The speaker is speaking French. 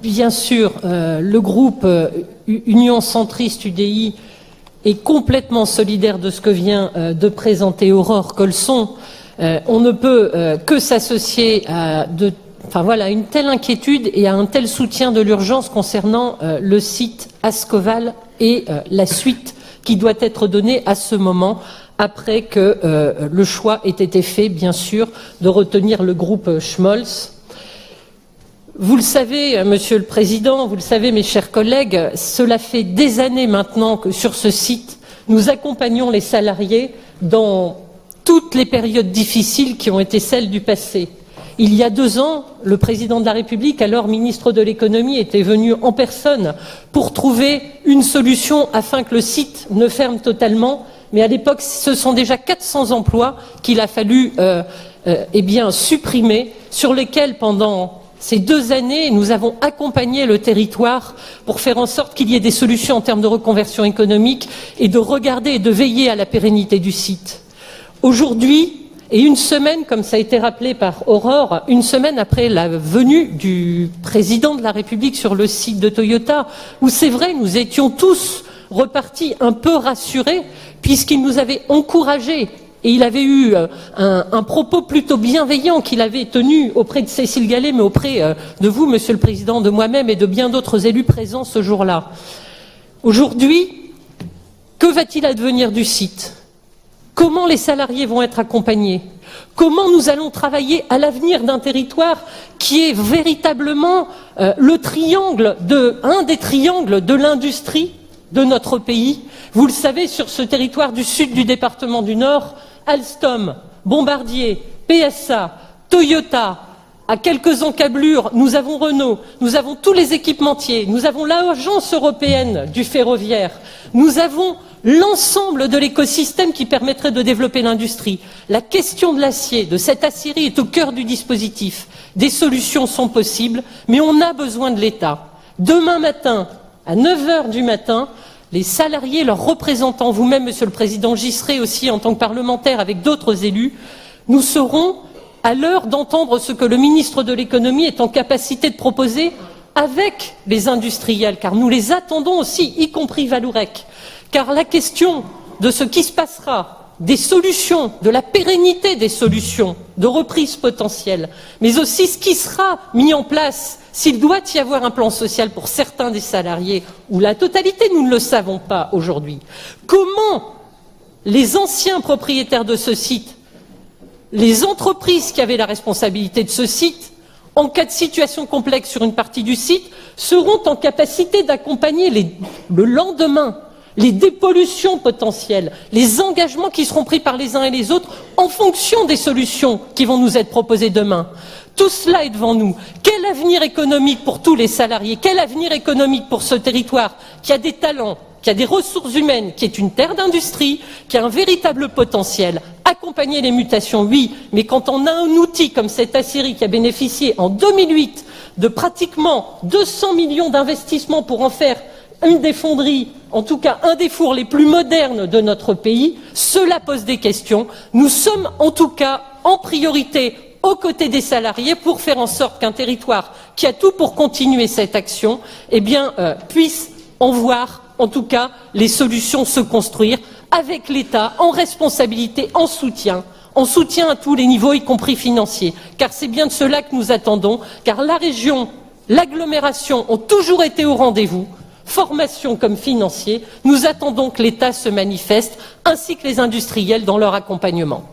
Bien sûr, le groupe Union centriste UDI est complètement solidaire de ce que vient de présenter Aurore Colson. On ne peut que s'associer à une telle inquiétude et à un tel soutien de l'urgence concernant le site Ascoval et la suite qui doit être donnée à ce moment, après que le choix ait été fait, bien sûr, de retenir le groupe Schmolz. Vous le savez, Monsieur le Président, vous le savez, mes chers collègues, cela fait des années maintenant que sur ce site, nous accompagnons les salariés dans toutes les périodes difficiles qui ont été celles du passé. Il y a 2 ans, le Président de la République, alors ministre de l'Économie, était venu en personne pour trouver une solution afin que le site ne ferme totalement. Mais à l'époque, ce sont déjà 400 emplois qu'il a fallu supprimer, sur lesquels, pendant ces 2 années, nous avons accompagné le territoire pour faire en sorte qu'il y ait des solutions en termes de reconversion économique et de regarder et de veiller à la pérennité du site. Aujourd'hui, et une semaine, comme ça a été rappelé par Aurore, une semaine après la venue du président de la République sur le site de Toyota, où c'est vrai, nous étions tous repartis un peu rassurés, puisqu'il nous avait encouragés. Et il avait eu un propos plutôt bienveillant qu'il avait tenu auprès de Cécile Gallet, mais auprès de vous, Monsieur le Président, de moi-même et de bien d'autres élus présents ce jour-là. Aujourd'hui, que va-t-il advenir du site? Comment les salariés vont être accompagnés? Comment nous allons travailler à l'avenir d'un territoire qui est véritablement un des triangles de l'industrie de notre pays? Vous le savez, sur ce territoire du sud du département du Nord, Alstom, Bombardier, PSA, Toyota, à quelques encablures, nous avons Renault, nous avons tous les équipementiers, nous avons l'agence européenne du ferroviaire, nous avons l'ensemble de l'écosystème qui permettrait de développer l'industrie. La question de l'acier, de cette aciérie, est au cœur du dispositif. Des solutions sont possibles, mais on a besoin de l'État. Demain matin, à 9h du matin, les salariés, leurs représentants, vous-même, Monsieur le Président, j'y serai aussi en tant que parlementaire avec d'autres élus, nous serons à l'heure d'entendre ce que le ministre de l'Économie est en capacité de proposer avec les industriels, car nous les attendons aussi, y compris Vallourec. Car la question de ce qui se passera, des solutions, de la pérennité des solutions, de reprise potentielle, mais aussi ce qui sera mis en place s'il doit y avoir un plan social pour certains des salariés, ou la totalité, nous ne le savons pas aujourd'hui. Comment les anciens propriétaires de ce site, les entreprises qui avaient la responsabilité de ce site, en cas de situation complexe sur une partie du site, seront en capacité d'accompagner le lendemain les dépollutions potentielles, les engagements qui seront pris par les uns et les autres en fonction des solutions qui vont nous être proposées demain. Tout cela est devant nous. Quel avenir économique pour tous les salariés? Quel avenir économique pour ce territoire qui a des talents, qui a des ressources humaines, qui est une terre d'industrie, qui a un véritable potentiel? Accompagner les mutations, oui, mais quand on a un outil comme cette aciérie qui a bénéficié en 2008 de pratiquement 200 millions d'investissements pour en faire une des fonderies, en tout cas un des fours les plus modernes de notre pays, cela pose des questions. Nous sommes en tout cas en priorité aux côtés des salariés pour faire en sorte qu'un territoire qui a tout pour continuer cette action puisse en voir en tout cas les solutions se construire avec l'État en responsabilité, en soutien à tous les niveaux, y compris financiers. Car c'est bien de cela que nous attendons, car la région, l'agglomération ont toujours été au rendez-vous, formation comme financier. Nous attendons que l'État se manifeste, ainsi que les industriels dans leur accompagnement.